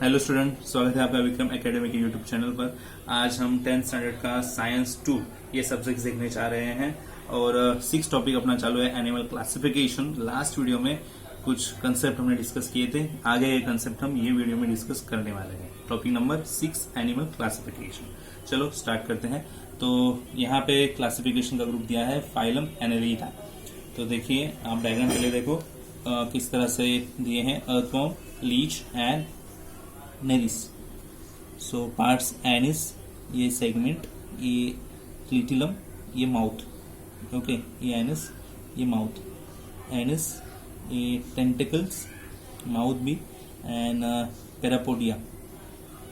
Hello student, स्वागत है आपका विक्रम एकेडमी के यूट्यूब चैनल पर। आज हम 10th स्टैंडर्ड का साइंस 2 ये सब्जेक्ट देखने जा रहे हैं और 6 टॉपिक अपना चालू है एनिमल क्लासिफिकेशन। लास्ट वीडियो में कुछ कंसेप्ट हमने डिस्कस किए थे, आगे ये कंसेप्ट हम ये वीडियो में डिस्कस करने वाले हैं। Topic number 6 animal classification. चलो स्टार्ट करते हैं। तो यहाँ पे क्लासिफिकेशन का ग्रुप दिया है फाइलम एनेलिटा। तो देखिए, आप डायग्राम पहले देखो किस तरह से दिए हैं। Earthworm, leech and nereis. So parts anus, ये सेगमेंट, ये क्लिटिलम, ये माउथ। ओके, ये एनिस, ये माउथ। एनिस, ये टेंटिकल्स, माउथ भी, एंड पैरापोडिया।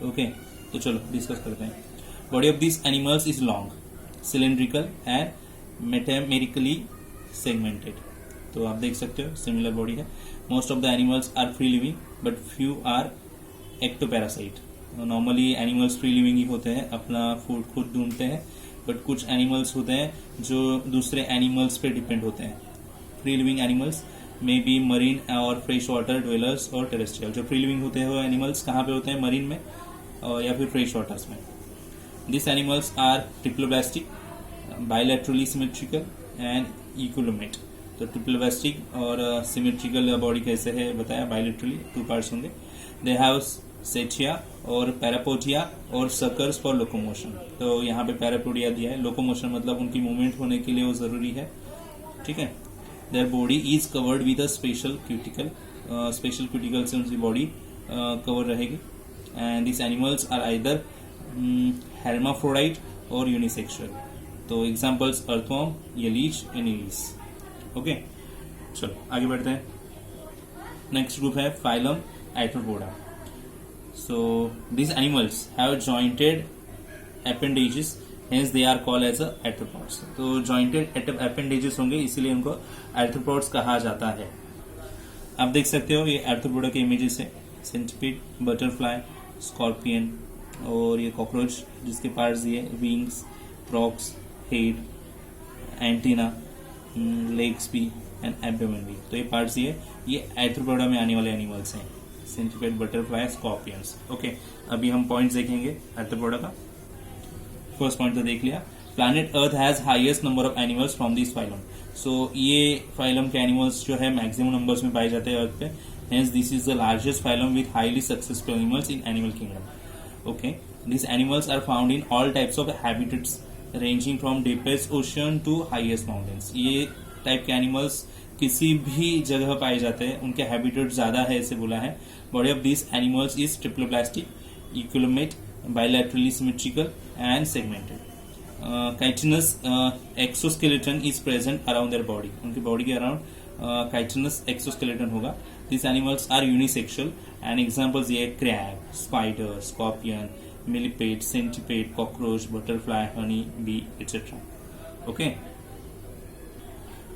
ओके, तो चलो डिस्कस करते हैं। Body of this animals is long, cylindrical and metamerically segmented. तो आप देख सकते हो सिमिलर बॉडी है। Most of the animals are free living but few are ectoparasite. Normally animals free living ही होते हैं, अपना फूड खुद ढूंढते हैं, बट कुछ एनिमल्स होते हैं जो दूसरे एनिमल्स पे डिपेंड होते हैं। Free living animals may be marine और फ्रेश वाटर ड्वेलर्स और टेरेस्ट्रियल। जो फ्री लिविंग होते हैं वो एनिमल्स कहाँ पे होते हैं? मरीन में या फिर फ्रेश वाटर्स में। This animals are triploblastic, bilaterally symmetrical and eucoelomate. तो ट्रिप्लोब्लास्टिक और सिमेट्रिकल बॉडी कैसे है बताया, बायलैटरली 2 पार्ट्स होंगे। दे हैव सेचिया और पैरापोडिया और सकर्स फॉर लोकोमोशन। तो यहाँ पे पैरापोडिया दिया है, लोकोमोशन मतलब उनकी मूवमेंट होने के लिए वो जरूरी है। ठीक है। Their body is covered with a special cuticle, special cuticle से उनकी बॉडी कवर रहेगी। And this animals are either hermaphrodite और यूनिसेक्सुअल। तो एग्जाम्पल्स अर्थवॉर्म, ये लीच, एनीलिस। ओके, चलो आगे बढ़ते हैं। नेक्स्ट ग्रुप है phylum Arthropoda. So these animals have jointed appendages, hence they are called as arthropods. तो jointed appendages होंगे, इसीलिए उनको arthropods कहा जाता है। आप देख सकते हो ये आर्थ्रोपोडा के इमेजेस है। सेंटिपीड, बटरफ्लाई, स्कॉर्पियन और ये कॉकरोच जिसके पार्ट्स दिए विंग्स, प्रॉक्स, हेड, एंटीना, लेग्स भी एंड एब्डोमेन भी। तो ये पार्ट्स ये आर्थ्रोपोडा में आने वाले एनिमल्स हैं। सेंटिपेड, बटरफ्लाई, स्कॉर्पियंस। ओके, अभी हम पॉइंट्स देखेंगे आर्थ्रोपोडा का। फर्स्ट पॉइंट तो देख लिया, planet earth has highest number of animals from this phylum. So ये फाइलम के एनिमल्स जो है मैक्सिमम नंबर्स में पाए जाते हैं अर्थ पे। Hence this is the largest phylum with highly successful animals in animal kingdom. Okay, this animals are found in all types of habitats ranging from deepest ocean to highest mountains. ये type के animals किसी भी जगह पाए जाते हैं, उनके habitat ज्यादा है ऐसे बोला है। Body of this animals is triploblastic, eucoelomate, bilaterally symmetrical and segmented. Chitinous exoskeleton is present around their body. उनकी बॉडी के अराउंड काइटिनस एक्सोस्केलेटन होगा। This animals are unisexual and examples ये crab, spider, scorpion, millipede, centipede, cockroach, butterfly, honey bee etcetera. Okay,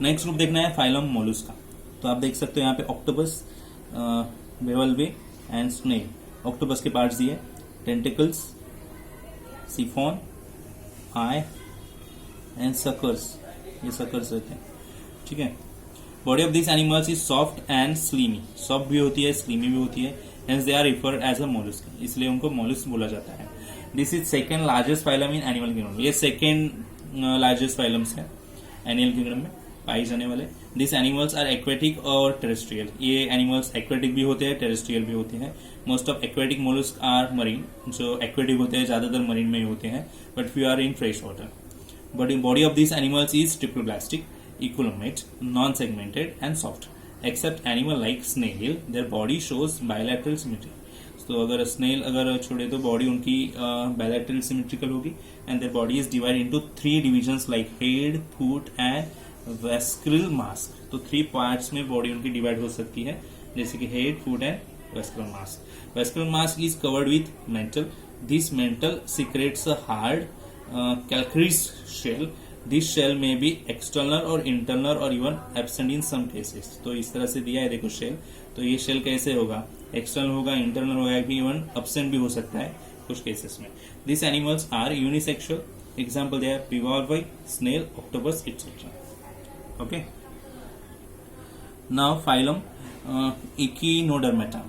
next group देखना है phylum Mollusca. तो आप देख सकते हो यहाँ पे octopus, bivalve and snail. Octopus के पार्ट्स दिए, tentacles, siphon, eye and suckers. ये सकर्स रहते हैं। ठीक है। Body of this animals is soft and slimy. Soft भी होती है, स्लीमी भी होती है। Hence they are referred as a mollusc, इसलिए उनको मोलुस्क बोला जाता है। This is second largest phylum in animal kingdom. ये सेकेंड लार्जेस्ट फाइलम्स है एनिमल किंगडम में पाए जाने वाले। दिस एनिमल्स आर एक्वेटिक और टेरेस्ट्रियल। ये एनिमल्स एक्वेटिक भी होते हैं, टेरेस्ट्रियल भी होते हैं। Most of aquatic mollusc are marine. जो एक्वेटिक होते हैं ज्यादातर मरीन में ही होते हैं, but few are in fresh water. Body of this animals is triploblastic, eucoelomate, non segmented and soft. Except animal like snail, their body shows bilateral symmetry. तो अगर स्नेल अगर छोड़े तो बॉडी उनकी बायलैटरल सिमेट्रिकल होगी and their body is divide into 3 divisions like head, foot and visceral mask. तो 3 parts में body उनकी डिवाइड हो सकती है, जैसे कि head, foot and visceral mask. Visceral mask is covered with mantle. This mantle secretes a hard calcareous shell. This shell may be external or internal or even absent in some cases. तो इस तरह से दिया है देखो shell. तो ये shell कैसे होगा? एक्सटर्नल होगा, इंटरनल होगा, इवन absent भी हो सकता है कुछ केसेस में। These animals are unisexual. Example they are bivalve, snail, octopus, etc. Okay. Now phylum Echinodermata.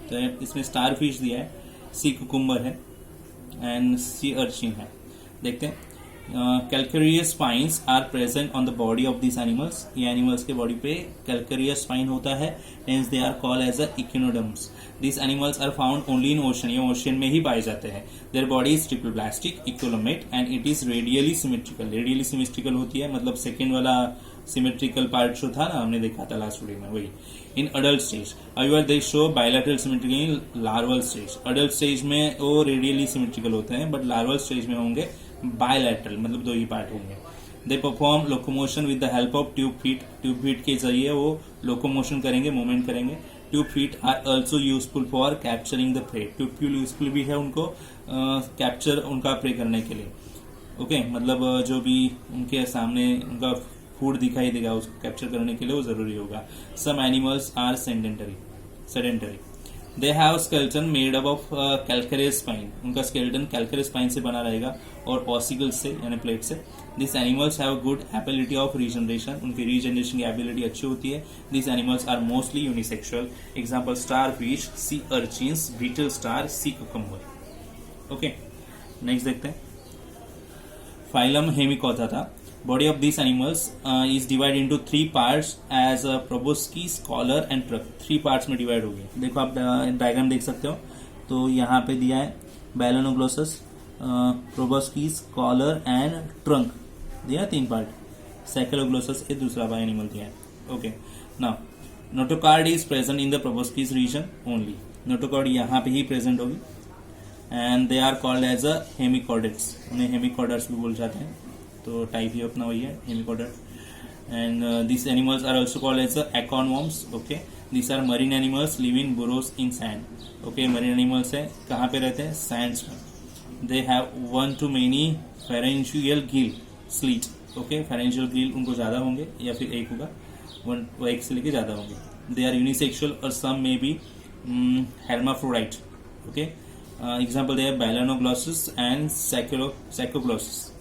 तो इसमें स्टार फिश दिया है, सी कुकुम्बर है एंड सी अर्चिन है। देखते हैं, calcareous spines are present on the body of this animals. ये animals के बॉडी पे कैल्केरियस स्पाइन होता है, hence they are called as a echinoderms. This animals are found only in ocean, ये ओशन में ही पाए जाते हैं। Their body is triploblastic eucoelomate and it is radially symmetrical. Radially symmetrical होती है, मतलब सेकेंड वाला सिमेट्रिकल पार्ट जो था ना, हमने देखा था लास्ट वीडियो में, वही। In adult stage our they show bilateral symmetrical in larval stage. Adult stage में वो रेडियली सिमेट्रिकल होते हैं, बट लार्वल स्टेज में होंगे बायलैटरल, मतलब दो ही पार्ट होंगे। They perform locomotion with the help of tube feet. Tube feet के जरिए वो लोकोमोशन करेंगे, मूवमेंट करेंगे। Tube feet are also useful for capturing the prey. Tube feet useful भी है उनको कैप्चर उनका प्रे करने के लिए। ओके, मतलब जो भी उनके सामने उनका फूड दिखाई देगा उसको कैप्चर करने के लिए वो जरूरी होगा। Some animals are sedentary. They have skeleton made up of calcareous spine. उनका स्केलेटन कैल्केरियस स्पाइन से बना रहेगा और ऑसिकल्स से यानी प्लेट से। This animals have good ability of regeneration. उनकी रीजनरेशन की एबिलिटी अच्छी होती है। This animals are mostly unisexual. Example star fish, sea urchins, brittle star, sea cucumber. Okay, next देखते हैं। Phylum hemichordata. Body of these animals is divided into 3 parts as proboscis, collar and trunk। 3 parts में divide होगी। देखो आप diagram देख सकते हो, तो यहाँ पे दिया है बैलेनोग्लोसस, प्रोबोस्किस, कॉलर एंड ट्रंक दिया 3 पार्ट। सेकेलोग्लोसस ये दूसरा बाय एनिमल दिया है। Okay, now notochord is present in the proboscis region only. Notochord यहाँ पे ही प्रेजेंट होगी and they are called as a hemichordates. उन्हें हेमिकॉर्डर्स भी बोल जाते हैं, तो टाइप ही अपना वही है, Hemichordata. And this animals are also called as acorn worms. Okay, this are marine animals live in burrows in sand. Okay, marine animals है, कहाँ पे रहते हैं? सैंड्स में। They have 1 to many pharyngeal gill slit। Okay, pharyngeal gill उनको ज्यादा होंगे या फिर एक होगा, 1 से लेके ज्यादा होंगे। दे आर यूनिसेक्सुअल और some may be hermaphrodite। Okay, example they are Balanoglossus and Saccoglossus.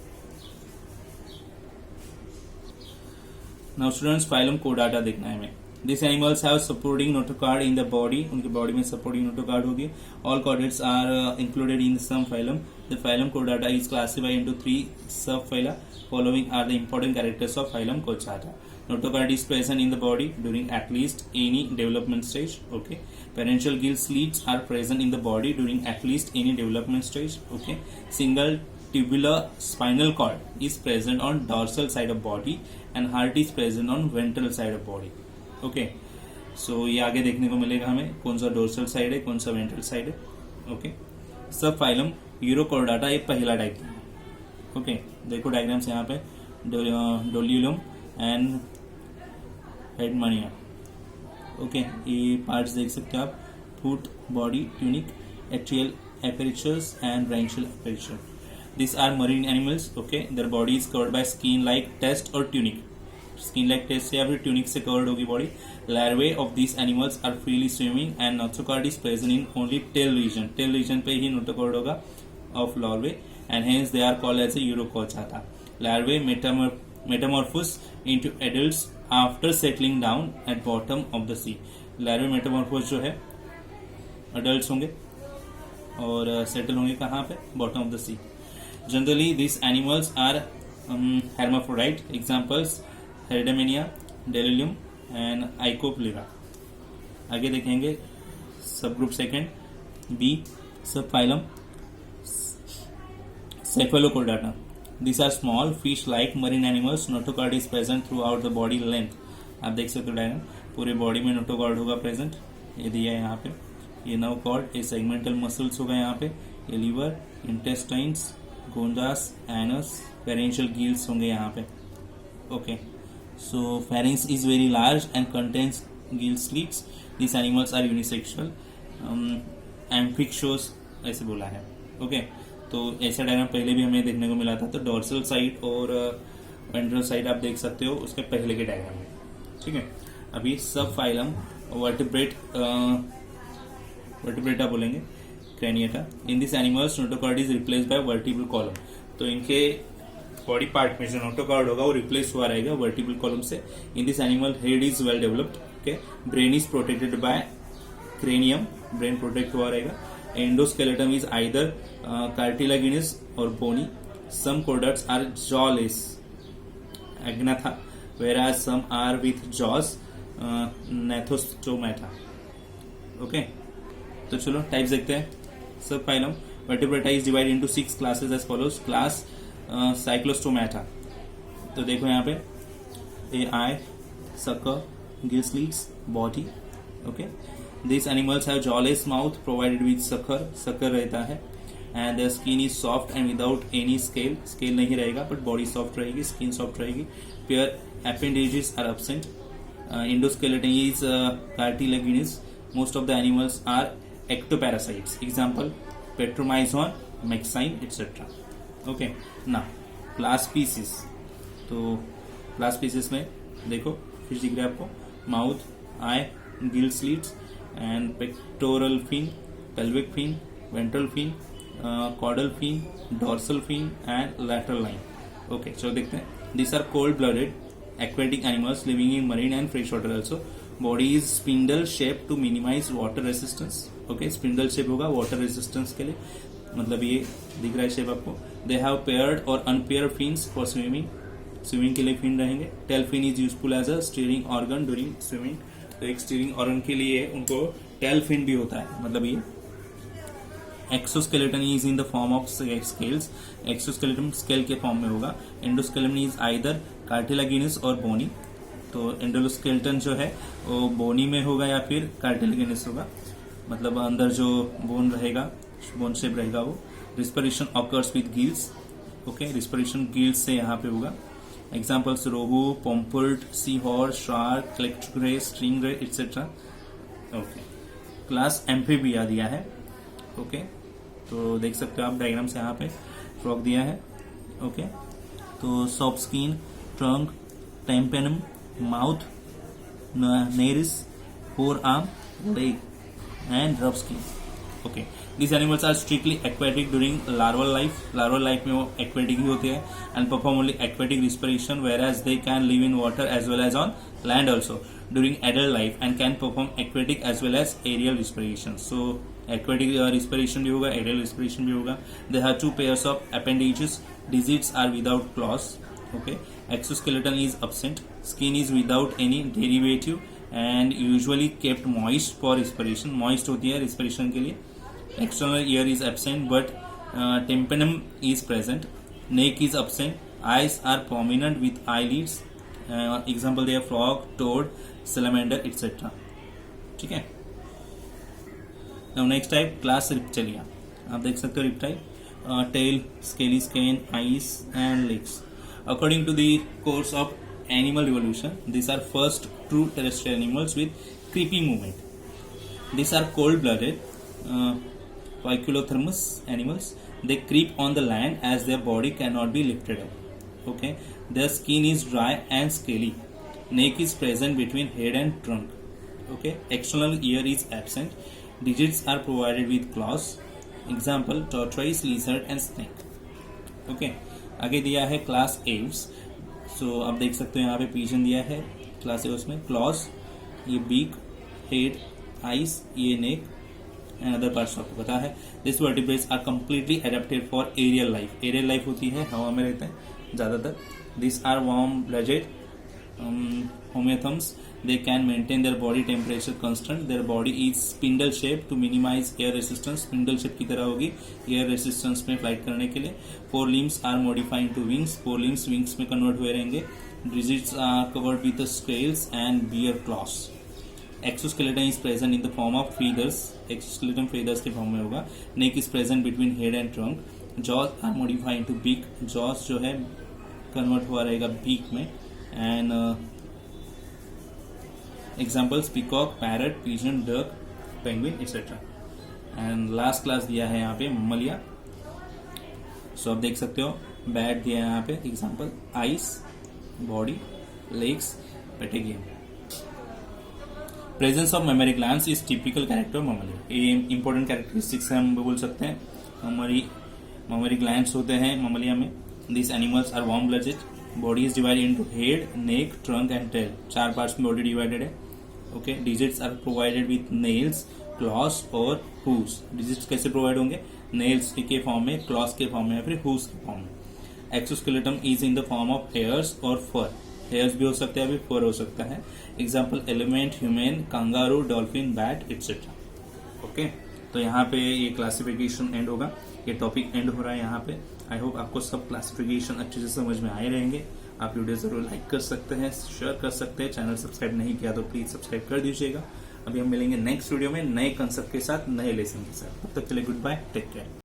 Now students, phylum कोडाटा देखना है हमें। This animals have supporting notochord in the body. उनकी बॉडी में सपोर्टिंग नोटोकार्ड होगी। All chordates are included in some phylum. The phylum कोडाटा is classified into 3 sub phyla. Following are the important characters of phylum कोडाटा। Notochord is present in the body during at least any development stage. Okay, pharyngeal gill slits are present in the body during at least any development stage. Okay, single tubular spinal cord is present on dorsal side of body and heart is present on ventral side of body। Okay, so ये आगे देखने को मिलेगा हमें कौन सा dorsal side है, कौन सा ventral side है। Okay, सब फाइलम यूरोकोर्डाटा ये पहला टाइप है। ओके, देखो डायग्राम्स यहाँ पे, डोलियुलम एंड हेडमानिया। ओके, ये पार्ट्स देख सकते हो आप, foot, body, tunic, atrial apertures and branchial aperture. These are marine animals. Okay, their body is covered by skin like test or tunic। Skin like test या फिर tunic से covered होगी body। Larvae of these animals are freely swimming and notochord is present in only tail region। Tail region पे ही notochord होगा of larvae and hence they are called as a urochordata। Larvae metamorphose into adults after settling down at bottom of the sea। Larvae metamorphose जो है adults होंगे और settle होंगे कहाँ पे? Bottom of the sea। Generally, these animals are hermaphrodite। Examples: Herdemania, Delirium and Icopleura। आगे देखेंगे सब ग्रुप सेकेंड बी, सब phylum Cephalochordata। These are small fish-like marine animals। Notochord is present throughout the body length। आप देख सकते हो diagram, पूरे body में नोटोकॉर्ड होगा प्रेजेंट। ये दिया है यहाँ पे, ये नर्व कॉर्ड, ये सेगमेंटल मसल्स होगा यहाँ पे, ये liver, intestines, gonads, anus, pharyngeal gills होंगे यहाँ पे। Okay, so pharynx is very large and contains gill slits। These animals are unisexual। amphibians ऐसे बोला है। ओके, तो ऐसा डायग्राम पहले भी हमें देखने को मिला था, तो डोर्सल साइड और वेंट्रल साइड आप देख सकते हो उसके पहले के डायग्राम में। ठीक है, अभी सब फाइलम वर्टिब्रेटा बोलेंगे, craniata. In this animals notochord is replace by vertebral column. तो इनके बॉडी पार्ट में जो नोटोकॉर्ड होगा वो रिप्लेस हुआ रहेगा वर्टिब्रल कॉलम से। In this animal head is well developed. Okay, brain is protected by cranium brain protect हुआ रहेगा. एंडोस्केलेटन इज आइदर कार्टिलागिनस और bony. Some chordates are jawless Agnatha, whereas some are with jaws, Gnathostomata. Okay, तो चलो types देखते हैं. Sub phylum Vertebrata is divide into 6 classes as follows. Class Cyclostomata. तो देखो यहाँ पे ए आई, sucker, gill slits, body. Okay, these animals have jawless mouth provided with sucker रहता है, and their skin is soft and without any scale नहीं रहेगा, but body soft रहेगी, skin soft रहेगी. Pair appendages are absent. Endoskeleton is cartilaginous. Most of the animals are ectoparasites. Example: Petromyzon, Mexine, etc. Okay, now class species. तो class species में देखो fish दिख रहा है आपको, mouth, eye, gill slits and pectoral fin, pelvic fin, ventral fin, caudal fin, dorsal fin and lateral line. Okay, चलो देखते हैं. These are cold-blooded aquatic animals living in marine and freshwater also. Body is spindle shaped to minimize water resistance. Okay, spindle shape होगा water resistance के लिए, मतलब ये दिख रहा है शेप आपको. They have paired or unpaired fins for swimming. Swimming के लिए फिन रहेंगे. Tail fin is useful as a steering organ during swimming. तो एक स्टीयरिंग ऑर्गन के लिए उनको टेल फिन भी होता है, मतलब ये. Exoskeleton is in the form of scales. Exoskeleton scale के फॉर्म में होगा. एंडोस्केलेटन इज आइदर कार्टिलागिनस और बोनी. तो एंडोस्केलेटन जो है वो बोनी में होगा या फिर कार्टिलागिनस होगा, मतलब अंदर जो बोन रहेगा, बोन शेप रहेगा वो. Respiration occurs with gills. Okay, respiration gills से यहाँ पे होगा. Examples: rohu, pomfret, sea horse, shark, electric ray, stingray, etcetera. Okay, class Amphibia दिया है. ओके, तो देख सकते हो आप डायग्राम से यहाँ पे फ्रॉग दिया है. ओके, तो soft skin, trunk, tympanum, mouth, nares, forearm, leg and rough skin. Okay, these animals are strictly aquatic during larval life. Larval life में वो aquatic ही होते हैं and perform only aquatic respiration, whereas they can live in water as well as on land also during adult life and can perform aquatic as well as aerial respiration. So aquatic respiration भी होगा, aerial respiration भी होगा. They have 2 pairs of appendages. Digits are without claws. Okay, exoskeleton is absent. Skin is without any derivative and usually kept moist for respiration. Moist होती है respiration के लिए. External ear is absent, but tympanum is present. Neck is absent. Eyes are prominent with eyelids. Example: they are frog, toad, salamander, etc. ठीक है. Now next type, class Reptilia. आप देख सकते हो reptile. Tail, scaly skin, eyes and legs. According to the course of animal evolution, these are first true terrestrial animals with creeping movement. These are cold-blooded. Poiculothermous animals. They creep on the land as their body cannot be lifted up. Okay, their skin is dry and scaly. Neck is present between head and trunk. Okay, external ear is absent. Digits are provided with claws. Example: tortoise, lizard and snake. Okay, आगे दिया है class Aves. सो आप देख सकते हो यहाँ पे pigeon दिया है क्लास एव्स में. क्लॉज, ये बीक, हेड, आइस, ये नेक एंड अदर पार्ट्स आपको पता है. This vertebrates are completely adapted for aerial life. Aerial life होती है, हवा में रहते हैं ज्यादातर. This are warm blooded homeotherms. They can maintain their body temperature constant. Their body is spindle shape to minimize air resistance. Spindle shape की तरह होगी एयर रेसिस्टेंस में फ्लाइट करने के लिए. 4 limbs are modified to wings. 4 limbs wings में convert हुए रहेंगे. Digits are covered with scales and bear claws. Exoskeleton is present in the form of feathers. Exoskeleton feathers के फॉर्म में होगा. Neck is present between head and trunk. Jaws are modified to beak. Jaws जो है convert हुआ रहेगा beak में. And examples: peacock, parrot, pigeon, duck, penguin, etcetera. And last class दिया है यहाँ पे ममलिया. सो आप देख सकते हो बैट दिया है यहाँ पे. Example: eyes, body, legs, patagium. Presence of mammary glands is typical character of Mammalia. ये इंपॉर्टेंट कैरेक्टरिस्टिक्स हम बोल सकते हैं. मेमोरी ग्लैंड्स होते हैं ममलिया में. This animals are warm blooded. Body is divided into head, neck, trunk and tail. 4 parts में body divided है. Okay, digits are provided with nails. Claws और हूस। डिजिट्स कैसे प्रोवाइड होंगे? नेल्स के form में, क्लॉस के form में या फिर हूस के फॉर्म में। Exoskeleton is in the form of hairs और फर। हेयर्स भी हो सकते हैं, अभी फर हो सकता है। Example element, human, kangaroo, dolphin, bat etcetera. Okay, तो यहाँ पे ये क्लासिफिकेशन एंड होगा, ये टॉपिक एंड हो रहा है यहाँ पे। आई होप आपको सब क्लासिफिकेशन अच्छे से समझ में आए रहेंगे। आप वीडियो जरूर लाइक कर सकते हैं, शेयर कर सकते हैं। चैनल सब्सक्राइब नहीं किया तो प्लीज सब्सक्राइब कर दीजिएगा। अभी हम मिलेंगे नेक्स्ट वीडियो में नए कंसेप्ट के साथ, नए लेसन के साथ। तब तक के लिए गुड बाय, टेक केयर।